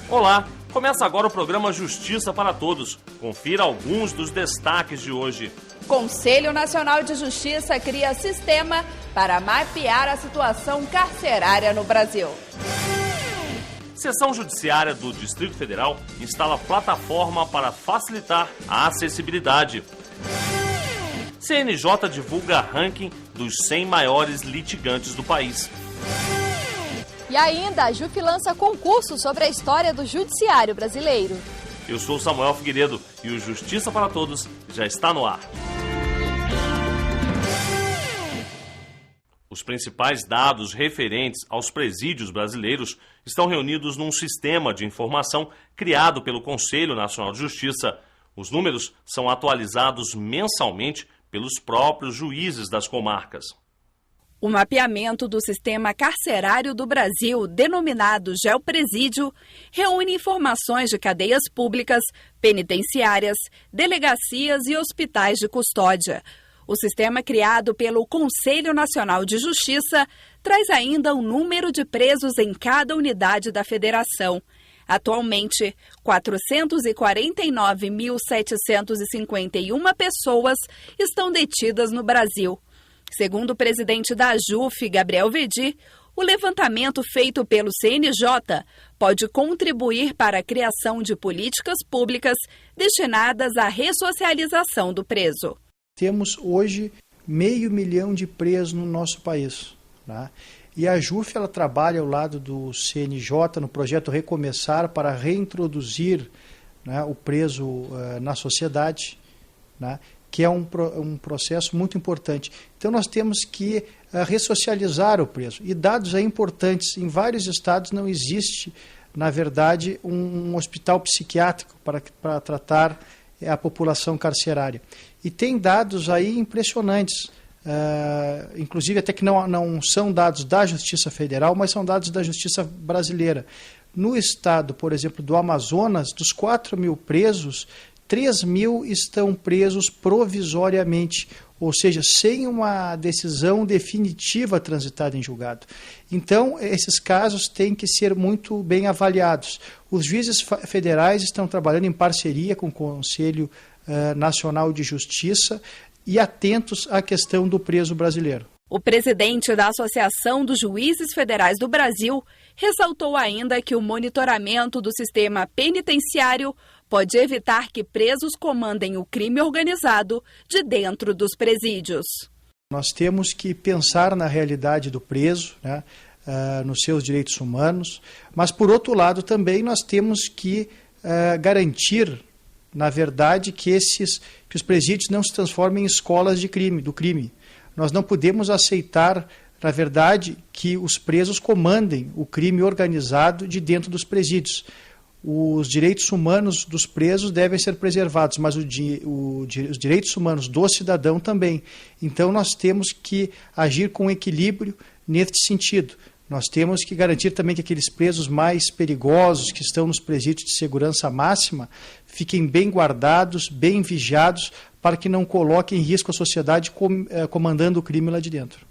Olá, começa agora o programa Justiça para Todos. Confira alguns dos destaques de hoje. Conselho Nacional de Justiça cria sistema para mapear a situação carcerária no Brasil. Seção Judiciária do Distrito Federal instala plataforma para facilitar a acessibilidade. CNJ divulga ranking dos 100 maiores litigantes do país. E ainda, a JUF lança concurso sobre a história do judiciário brasileiro. Eu sou Samuel Figueiredo e o Justiça para Todos já está no ar. Os principais dados referentes aos presídios brasileiros estão reunidos num sistema de informação criado pelo Conselho Nacional de Justiça. Os números são atualizados mensalmente pelos próprios juízes das comarcas. O mapeamento do sistema carcerário do Brasil, denominado Geopresídio, reúne informações de cadeias públicas, penitenciárias, delegacias e hospitais de custódia. O sistema criado pelo Conselho Nacional de Justiça traz ainda o número de presos em cada unidade da federação. Atualmente, 449.751 pessoas estão detidas no Brasil. Segundo o presidente da JUF, Gabriel Vedi, o levantamento feito pelo CNJ pode contribuir para a criação de políticas públicas destinadas à ressocialização do preso. Temos hoje 500 mil de presos no nosso país, né? E a JUF ela trabalha ao lado do CNJ no projeto Recomeçar para reintroduzir, né, o preso na sociedade, né, que é um processo muito importante. Então nós temos que ressocializar o preso. E dados aí importantes, em vários estados não existe, na verdade, um hospital psiquiátrico para tratar a população carcerária. E tem dados aí impressionantes, inclusive até que não são dados da Justiça Federal, mas são dados da Justiça Brasileira. No estado, por exemplo, do Amazonas, dos 4.000 presos, 3.000 estão presos provisoriamente, ou seja, sem uma decisão definitiva transitada em julgado. Então, esses casos têm que ser muito bem avaliados. Os juízes federais estão trabalhando em parceria com o Conselho Nacional de Justiça e atentos à questão do preso brasileiro. O presidente da Associação dos Juízes Federais do Brasil ressaltou ainda que o monitoramento do sistema penitenciário pode evitar que presos comandem o crime organizado de dentro dos presídios. Nós temos que pensar na realidade do preso, né, nos seus direitos humanos, mas, por outro lado, também nós temos que garantir, na verdade, que os presídios não se transformem em escolas do crime. Nós não podemos aceitar, na verdade, que os presos comandem o crime organizado de dentro dos presídios. Os direitos humanos dos presos devem ser preservados, mas os direitos humanos do cidadão também. Então nós temos que agir com equilíbrio nesse sentido. Nós temos que garantir também que aqueles presos mais perigosos que estão nos presídios de segurança máxima fiquem bem guardados, bem vigiados, para que não coloquem em risco a sociedade comandando o crime lá de dentro.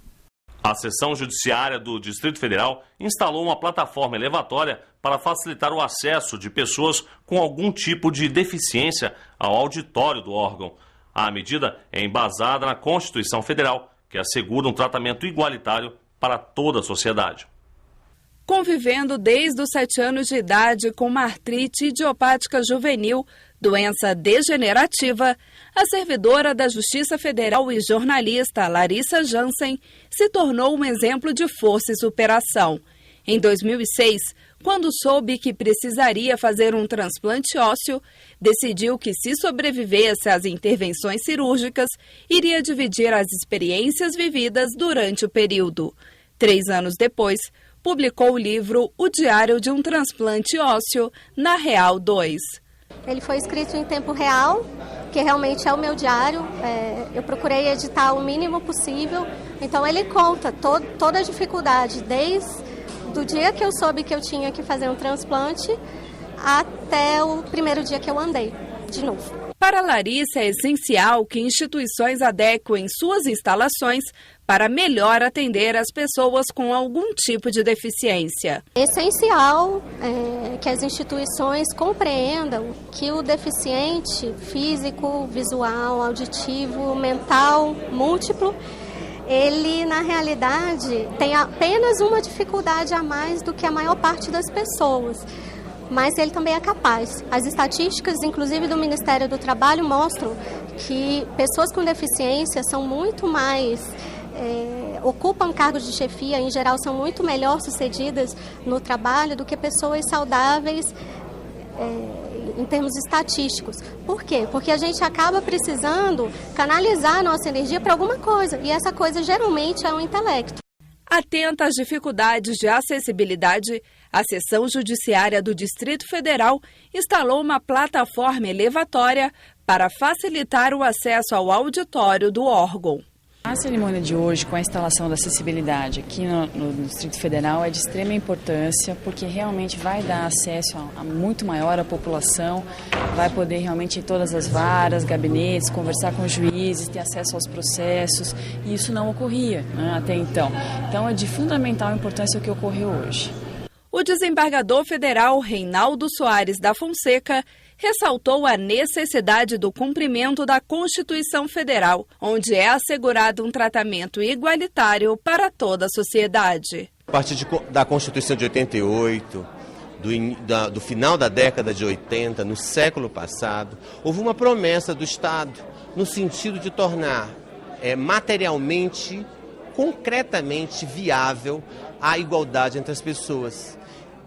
A Seção Judiciária do Distrito Federal instalou uma plataforma elevatória para facilitar o acesso de pessoas com algum tipo de deficiência ao auditório do órgão. A medida é embasada na Constituição Federal, que assegura um tratamento igualitário para toda a sociedade. Convivendo desde os 7 anos de idade com uma artrite idiopática juvenil, doença degenerativa, a servidora da Justiça Federal e jornalista Larissa Jansen se tornou um exemplo de força e superação. Em 2006, quando soube que precisaria fazer um transplante ósseo, decidiu que, se sobrevivesse às intervenções cirúrgicas, iria dividir as experiências vividas durante o período. 3 anos depois, publicou o livro O Diário de um Transplante Ósseo, na Real 2. Ele foi escrito em tempo real, que realmente é o meu diário. Eu procurei editar o mínimo possível. Então ele conta toda a dificuldade, desde o dia que eu soube que eu tinha que fazer um transplante até o primeiro dia que eu andei de novo. Para Larissa, é essencial que instituições adequem suas instalações para melhor atender as pessoas com algum tipo de deficiência. É essencial que as instituições compreendam que o deficiente físico, visual, auditivo, mental, múltiplo, ele, na realidade, tem apenas uma dificuldade a mais do que a maior parte das pessoas, mas ele também é capaz. As estatísticas, inclusive do Ministério do Trabalho, mostram que pessoas com deficiência são muito mais, ocupam cargos de chefia, em geral são muito melhor sucedidas no trabalho do que pessoas saudáveis, em termos estatísticos. Por quê? Porque a gente acaba precisando canalizar a nossa energia para alguma coisa, e essa coisa geralmente é o intelecto. Atenta às dificuldades de acessibilidade, a Seção Judiciária do Distrito Federal instalou uma plataforma elevatória para facilitar o acesso ao auditório do órgão. A cerimônia de hoje, com a instalação da acessibilidade aqui no Distrito Federal, é de extrema importância, porque realmente vai dar acesso a muito maior à população, vai poder realmente ir em todas as varas, gabinetes, conversar com os juízes, ter acesso aos processos, e isso não ocorria, né, até então. Então é de fundamental importância o que ocorreu hoje. O desembargador federal Reinaldo Soares da Fonseca ressaltou a necessidade do cumprimento da Constituição Federal, onde é assegurado um tratamento igualitário para toda a sociedade. A partir da Constituição de 88, do final da década de 80, no século passado, houve uma promessa do Estado no sentido de tornar materialmente, concretamente viável a igualdade entre as pessoas.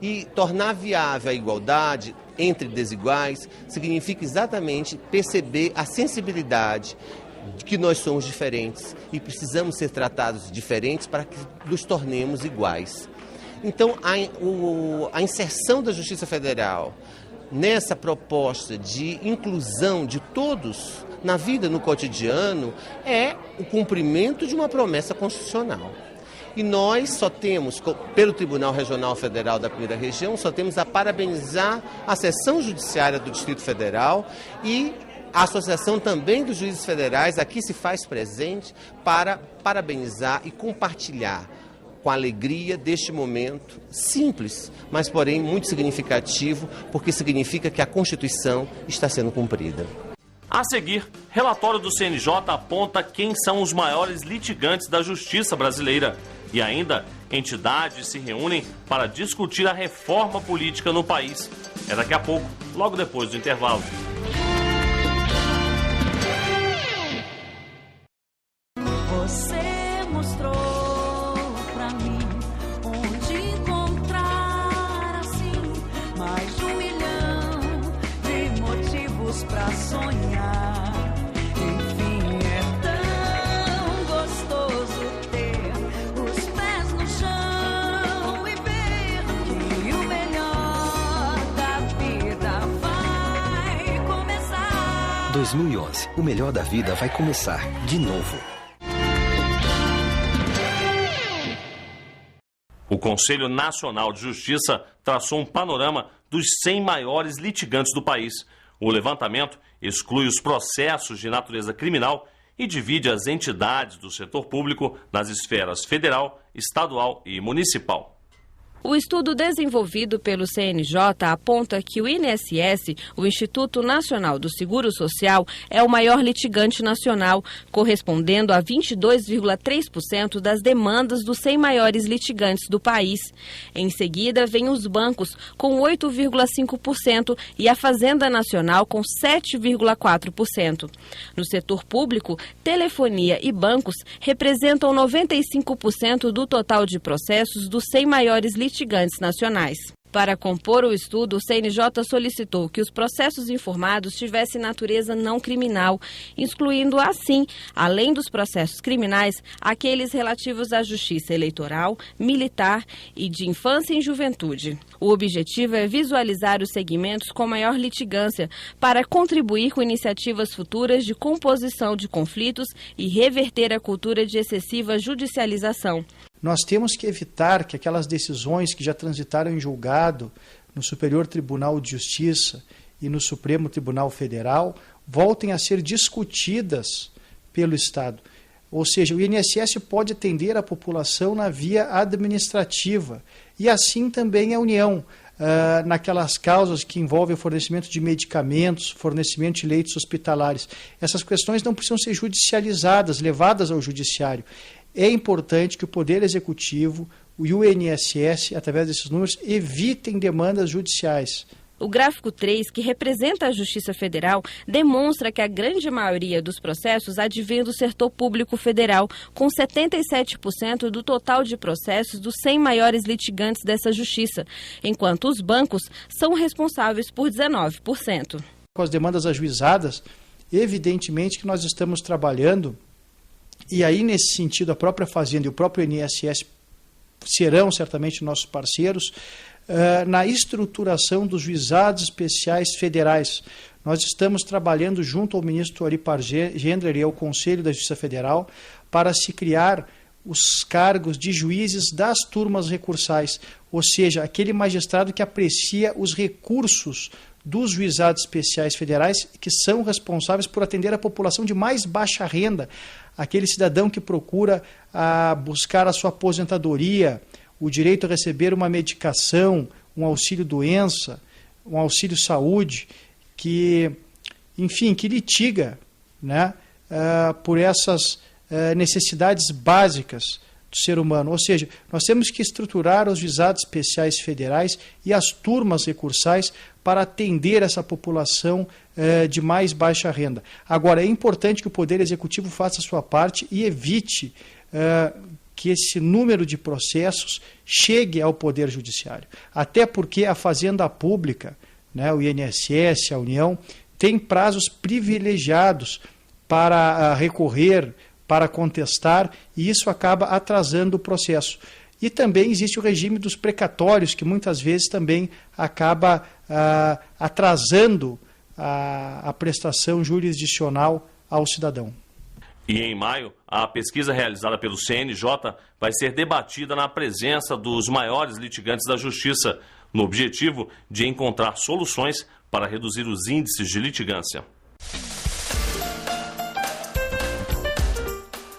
E tornar viável a igualdade entre desiguais significa exatamente perceber a sensibilidade de que nós somos diferentes e precisamos ser tratados diferentes para que nos tornemos iguais. Então, a inserção da Justiça Federal nessa proposta de inclusão de todos na vida, no cotidiano, é o cumprimento de uma promessa constitucional. E nós só temos, pelo Tribunal Regional Federal da Primeira Região, só temos a parabenizar a Seção Judiciária do Distrito Federal e a Associação também dos Juízes Federais aqui se faz presente para parabenizar e compartilhar com a alegria deste momento simples, mas porém muito significativo, porque significa que a Constituição está sendo cumprida. A seguir, relatório do CNJ aponta quem são os maiores litigantes da justiça brasileira. E ainda, entidades se reúnem para discutir a reforma política no país. É daqui a pouco, logo depois do intervalo. Você mostrou pra mim onde encontrar assim mais de 1 milhão de motivos pra sonhar. Enfim, é tão gostoso ter os pés no chão e ver que o melhor da vida vai começar. 2011, o melhor da vida vai começar de novo. O Conselho Nacional de Justiça traçou um panorama dos 100 maiores litigantes do país. O levantamento exclui os processos de natureza criminal e divide as entidades do setor público nas esferas federal, estadual e municipal. O estudo desenvolvido pelo CNJ aponta que o INSS, o Instituto Nacional do Seguro Social, é o maior litigante nacional, correspondendo a 22,3% das demandas dos 100 maiores litigantes do país. Em seguida, vem os bancos, com 8,5%, e a Fazenda Nacional, com 7,4%. No setor público, telefonia e bancos representam 95% do total de processos dos 100 maiores litigantes nacionais. Para compor o estudo, o CNJ solicitou que os processos informados tivessem natureza não criminal, excluindo assim, além dos processos criminais, aqueles relativos à justiça eleitoral, militar e de infância e juventude. O objetivo é visualizar os segmentos com maior litigância para contribuir com iniciativas futuras de composição de conflitos e reverter a cultura de excessiva judicialização. Nós temos que evitar que aquelas decisões que já transitaram em julgado no Superior Tribunal de Justiça e no Supremo Tribunal Federal voltem a ser discutidas pelo Estado. Ou seja, o INSS pode atender a população na via administrativa e assim também a União, naquelas causas que envolvem o fornecimento de medicamentos, fornecimento de leitos hospitalares. Essas questões não precisam ser judicializadas, levadas ao judiciário. É importante que o Poder Executivo e o INSS, através desses números, evitem demandas judiciais. O gráfico 3, que representa a Justiça Federal, demonstra que a grande maioria dos processos advém do setor público federal, com 77% do total de processos dos 100 maiores litigantes dessa justiça, enquanto os bancos são responsáveis por 19%. Com as demandas ajuizadas, evidentemente que nós estamos trabalhando, e aí nesse sentido a própria Fazenda e o próprio INSS serão certamente nossos parceiros, na estruturação dos juizados especiais federais. Nós estamos trabalhando junto ao ministro Oripar Gendler e ao Conselho da Justiça Federal para se criar os cargos de juízes das turmas recursais, ou seja, aquele magistrado que aprecia os recursos dos juizados especiais federais que são responsáveis por atender a população de mais baixa renda, aquele cidadão que procura buscar a sua aposentadoria, o direito a receber uma medicação, um auxílio-doença, um auxílio-saúde, que litiga, né, por essas necessidades básicas do ser humano. Ou seja, nós temos que estruturar os juizados especiais federais e as turmas recursais para atender essa população de mais baixa renda. Agora, é importante que o Poder Executivo faça a sua parte e evite que esse número de processos chegue ao Poder Judiciário. Até porque a Fazenda Pública, né, o INSS, a União, tem prazos privilegiados para recorrer, para contestar, e isso acaba atrasando o processo. E também existe o regime dos precatórios, que muitas vezes também acaba atrasando a prestação jurisdicional ao cidadão. E em maio, a pesquisa realizada pelo CNJ vai ser debatida na presença dos maiores litigantes da Justiça, no objetivo de encontrar soluções para reduzir os índices de litigância.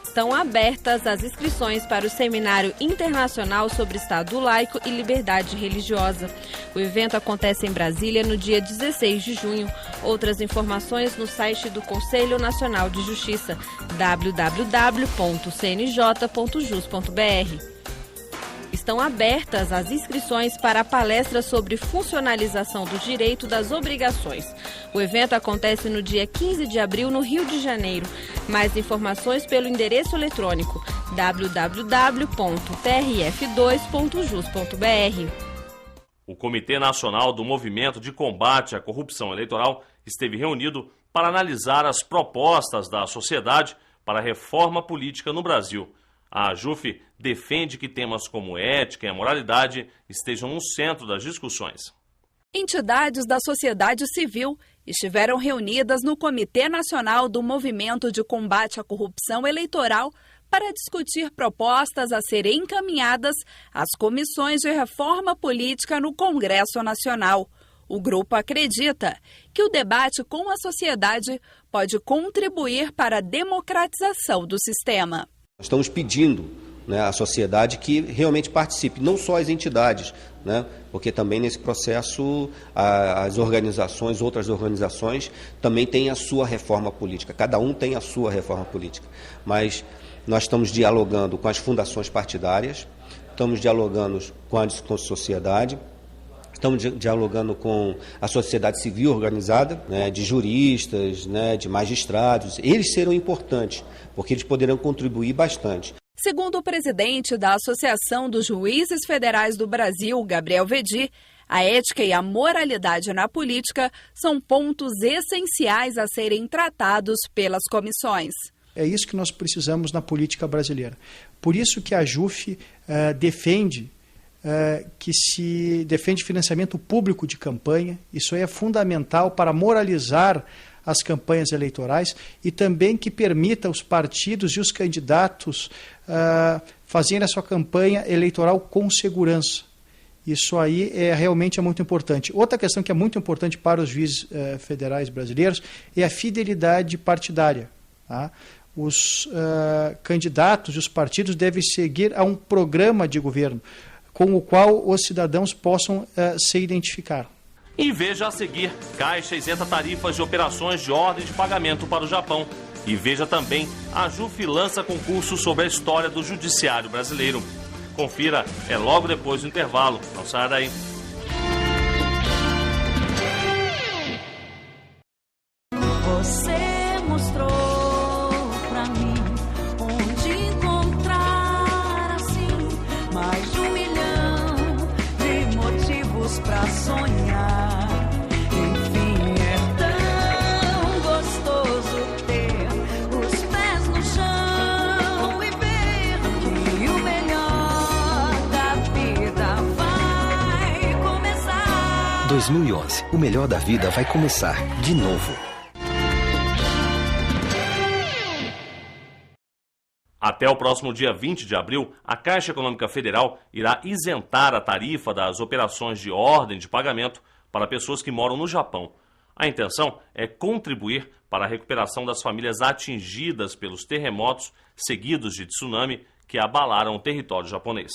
Estão abertas as inscrições para o Seminário Internacional sobre Estado Laico e Liberdade Religiosa. O evento acontece em Brasília no dia 16 de junho. Outras informações no site do Conselho Nacional de Justiça, www.cnj.jus.br. Estão abertas as inscrições para a palestra sobre funcionalização do direito das obrigações. O evento acontece no dia 15 de abril, no Rio de Janeiro. Mais informações pelo endereço eletrônico www.trf2.jus.br. O Comitê Nacional do Movimento de Combate à Corrupção Eleitoral esteve reunido para analisar as propostas da sociedade para a reforma política no Brasil. A AJUF defende que temas como ética e a moralidade estejam no centro das discussões. Entidades da sociedade civil estiveram reunidas no Comitê Nacional do Movimento de Combate à Corrupção Eleitoral para discutir propostas a serem encaminhadas às comissões de reforma política no Congresso Nacional. O grupo acredita que o debate com a sociedade pode contribuir para a democratização do sistema. Estamos pedindo, né, à sociedade que realmente participe, não só as entidades, né, porque também nesse processo as organizações, outras organizações, também têm a sua reforma política, cada um tem a sua reforma política. Mas nós estamos dialogando com as fundações partidárias, estamos dialogando com a sociedade, estamos dialogando com a sociedade civil organizada, né, de juristas, né, de magistrados. Eles serão importantes, porque eles poderão contribuir bastante. Segundo o presidente da Associação dos Juízes Federais do Brasil, Gabriel Vedi, a ética e a moralidade na política são pontos essenciais a serem tratados pelas comissões. É isso que nós precisamos na política brasileira. Por isso que a AJUF defende financiamento público de campanha. Isso é fundamental para moralizar as campanhas eleitorais e também que permita os partidos e os candidatos fazerem a sua campanha eleitoral com segurança. Isso aí realmente é muito importante. Outra questão que é muito importante para os juízes federais brasileiros é a fidelidade partidária. Tá? os candidatos e os partidos devem seguir a um programa de governo com o qual os cidadãos possam se identificar. E veja a seguir, Caixa isenta tarifas de operações de ordem de pagamento para o Japão. E veja também, a JUF lança concurso sobre a história do judiciário brasileiro. Confira, é logo depois do intervalo. Não saia daí. Você mostrou pra mim onde encontrar assim mais de 1 milhão de motivos pra sonhar. Enfim, é tão gostoso ter os pés no chão e ver que o melhor da vida vai começar. 2011, o melhor da vida vai começar de novo. Até o próximo dia 20 de abril, a Caixa Econômica Federal irá isentar a tarifa das operações de ordem de pagamento para pessoas que moram no Japão. A intenção é contribuir para a recuperação das famílias atingidas pelos terremotos seguidos de tsunami que abalaram o território japonês.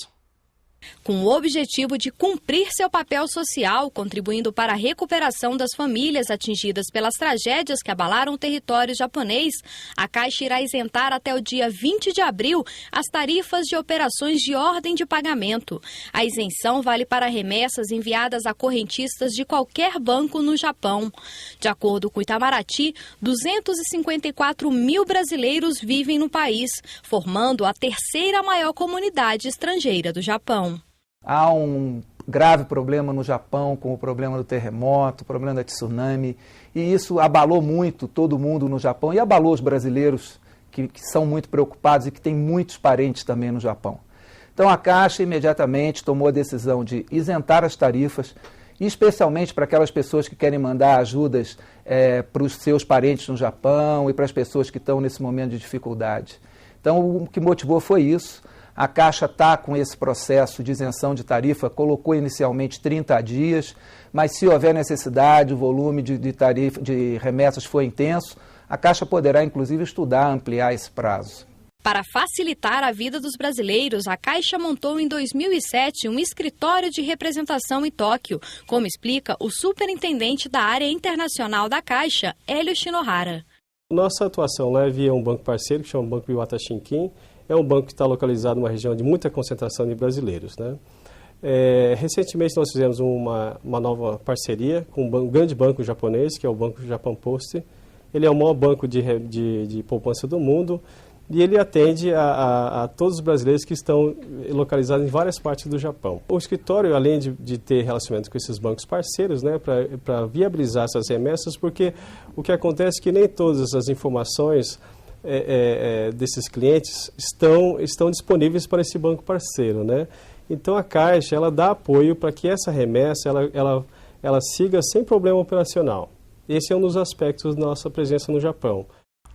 Com o objetivo de cumprir seu papel social, contribuindo para a recuperação das famílias atingidas pelas tragédias que abalaram o território japonês, a Caixa irá isentar até o dia 20 de abril as tarifas de operações de ordem de pagamento. A isenção vale para remessas enviadas a correntistas de qualquer banco no Japão. De acordo com o Itamaraty, 254 mil brasileiros vivem no país, formando a terceira maior comunidade estrangeira do Japão. Há um grave problema no Japão com o problema do terremoto, o problema da tsunami, e isso abalou muito todo mundo no Japão e abalou os brasileiros que são muito preocupados e que têm muitos parentes também no Japão. Então a Caixa imediatamente tomou a decisão de isentar as tarifas, especialmente para aquelas pessoas que querem mandar ajudas para os seus parentes no Japão e para as pessoas que estão nesse momento de dificuldade. Então o que motivou foi isso. A Caixa está com esse processo de isenção de tarifa, colocou inicialmente 30 dias, mas se houver necessidade, o volume de remessas for intenso, a Caixa poderá inclusive estudar ampliar esse prazo. Para facilitar a vida dos brasileiros, a Caixa montou em 2007 um escritório de representação em Tóquio, como explica o superintendente da área internacional da Caixa, Hélio Shinohara. Nossa atuação lá é via um banco parceiro, que chama Banco Iwata Shinkin. É um banco que está localizado numa região de muita concentração de brasileiros, né? Recentemente nós fizemos uma nova parceria com um grande banco japonês, que é o Banco Japan Post. Ele é o maior banco de poupança do mundo e ele atende a todos os brasileiros que estão localizados em várias partes do Japão. O escritório, além de ter relacionamento com esses bancos parceiros, né, para viabilizar essas remessas, porque o que acontece é que nem todas essas informações desses clientes estão disponíveis para esse banco parceiro, né? Então a Caixa ela dá apoio para que essa remessa ela siga sem problema operacional. Esse é um dos aspectos da nossa presença no Japão.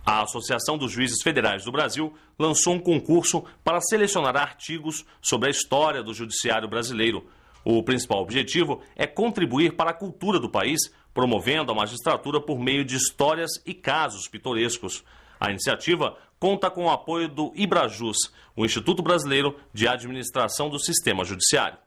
A Associação dos Juízes Federais do Brasil lançou um concurso para selecionar artigos sobre a história do judiciário brasileiro. O principal objetivo é contribuir para a cultura do país, promovendo a magistratura por meio de histórias e casos pitorescos. A iniciativa conta com o apoio do IBRAJUS, o Instituto Brasileiro de Administração do Sistema Judiciário.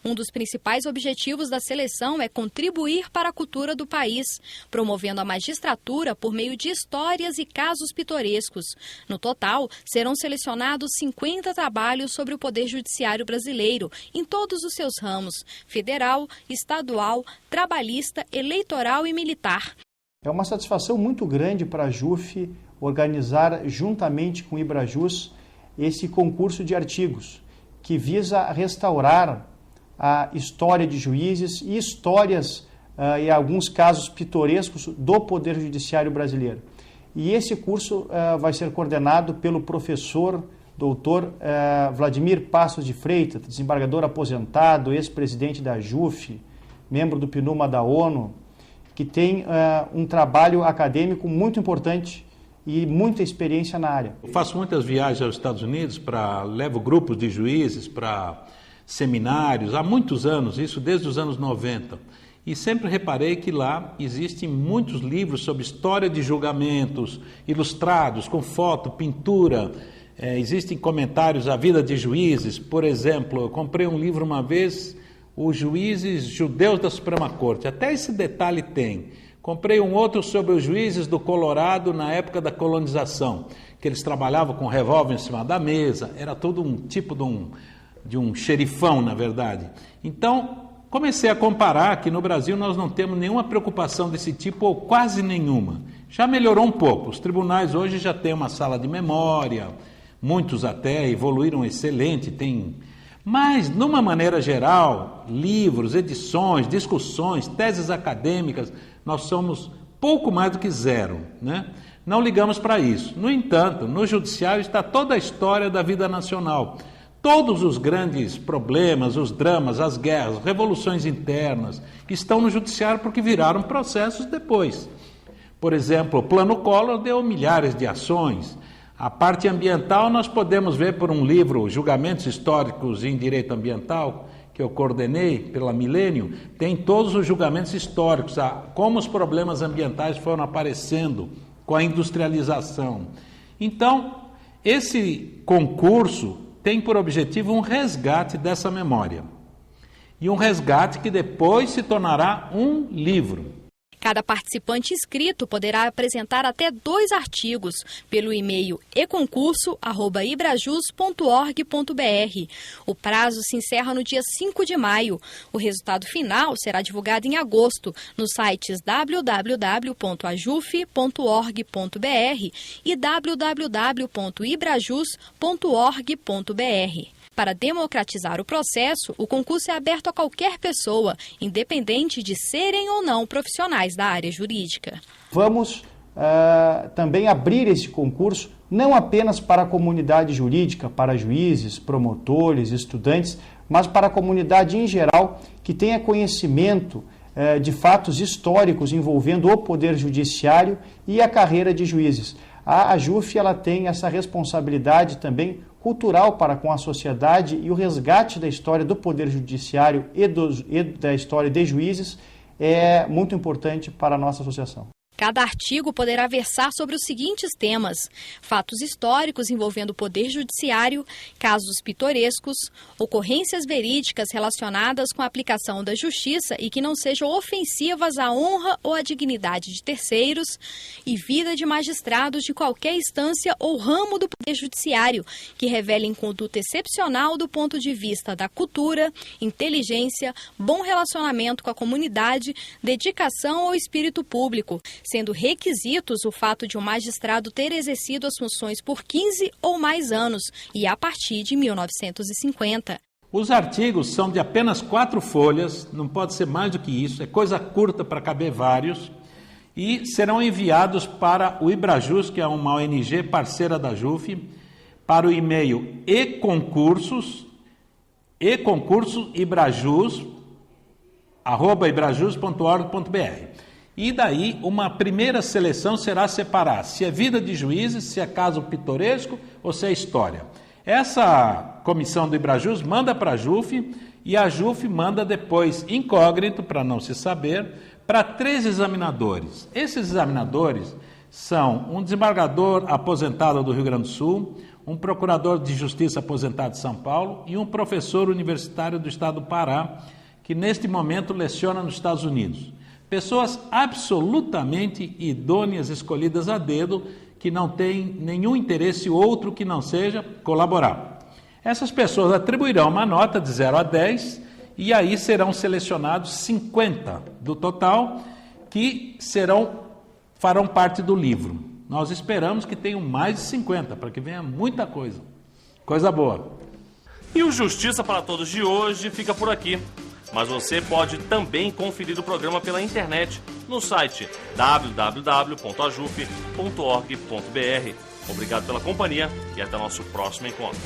Um dos principais objetivos da seleção é contribuir para a cultura do país, promovendo a magistratura por meio de histórias e casos pitorescos. No total, serão selecionados 50 trabalhos sobre o Poder Judiciário brasileiro, em todos os seus ramos: federal, estadual, trabalhista, eleitoral e militar. É uma satisfação muito grande para a JUF organizar, juntamente com o IBRAJUS, esse concurso de artigos, que visa restaurar a história de juízes e histórias, em alguns casos pitorescos, do Poder Judiciário brasileiro. E esse curso vai ser coordenado pelo professor doutor Vladimir Passos de Freitas, desembargador aposentado, ex-presidente da JUF, membro do PNUMA da ONU, que tem um trabalho acadêmico muito importante e muita experiência na área. Eu faço muitas viagens aos Estados Unidos, levo grupos de juízes para seminários, há muitos anos, isso desde os anos 90. E sempre reparei que lá existem muitos livros sobre história de julgamentos, ilustrados, com foto, pintura. Existem comentários à vida de juízes. Por exemplo, eu comprei um livro uma vez, Os Juízes Judeus da Suprema Corte. Até esse detalhe tem. Comprei um outro sobre os juízes do Colorado na época da colonização, que eles trabalhavam com revólver em cima da mesa. Era todo um tipo de um xerifão, na verdade. Então, comecei a comparar que no Brasil nós não temos nenhuma preocupação desse tipo, ou quase nenhuma. Já melhorou um pouco. Os tribunais hoje já têm uma sala de memória, muitos até evoluíram excelente, Mas, numa maneira geral, livros, edições, discussões, teses acadêmicas, nós somos pouco mais do que zero, né? Não ligamos para isso. No entanto, no judiciário está toda a história da vida nacional. Todos os grandes problemas, os dramas, as guerras, revoluções internas, estão no judiciário porque viraram processos depois. Por exemplo, o Plano Collor deu milhares de ações. A parte ambiental nós podemos ver por um livro, Julgamentos Históricos em Direito Ambiental, que eu coordenei pela Milênio, tem todos os julgamentos históricos, como os problemas ambientais foram aparecendo com a industrialização. Então, esse concurso tem por objetivo um resgate dessa memória. E um resgate que depois se tornará um livro. Cada participante inscrito poderá apresentar até 2 artigos pelo e-mail econcurso@ibrajus.org.br. O prazo se encerra no dia 5 de maio. O resultado final será divulgado em agosto nos sites www.ajuf.org.br e www.ibrajus.org.br. Para democratizar o processo, o concurso é aberto a qualquer pessoa, independente de serem ou não profissionais da área jurídica. Vamos também abrir esse concurso não apenas para a comunidade jurídica, para juízes, promotores, estudantes, mas para a comunidade em geral que tenha conhecimento de fatos históricos envolvendo o Poder Judiciário e a carreira de juízes. A AJUF ela tem essa responsabilidade também cultural para com a sociedade, e o resgate da história do Poder Judiciário e da história de juízes é muito importante para a nossa associação. Cada artigo poderá versar sobre os seguintes temas: fatos históricos envolvendo o Poder Judiciário, casos pitorescos, ocorrências verídicas relacionadas com a aplicação da justiça e que não sejam ofensivas à honra ou à dignidade de terceiros, e vida de magistrados de qualquer instância ou ramo do Poder Judiciário, que revelem conduta excepcional do ponto de vista da cultura, inteligência, bom relacionamento com a comunidade, dedicação ao espírito público, sendo requisitos o fato de um magistrado ter exercido as funções por 15 ou mais anos e a partir de 1950. Os artigos são de apenas 4 folhas, não pode ser mais do que isso, é coisa curta para caber vários, e serão enviados para o Ibrajus, que é uma ONG parceira da JUF, para o e-mail econcurso@ibrajus.org.br. E daí uma primeira seleção será separar se é vida de juízes, se é caso pitoresco ou se é história. Essa comissão do Ibrajus manda para a JUF e a JUF manda depois, incógnito, para não se saber, para 3 examinadores. Esses examinadores são um desembargador aposentado do Rio Grande do Sul, um procurador de justiça aposentado de São Paulo e um professor universitário do estado do Pará, que neste momento leciona nos Estados Unidos. Pessoas absolutamente idôneas, escolhidas a dedo, que não têm nenhum interesse outro que não seja colaborar. Essas pessoas atribuirão uma nota de 0 a 10 e aí serão selecionados 50 do total que farão parte do livro. Nós esperamos que tenham mais de 50, para que venha muita coisa. Coisa boa. E o Justiça para Todos de hoje fica por aqui. Mas você pode também conferir o programa pela internet no site www.ajuf.org.br. Obrigado pela companhia e até nosso próximo encontro.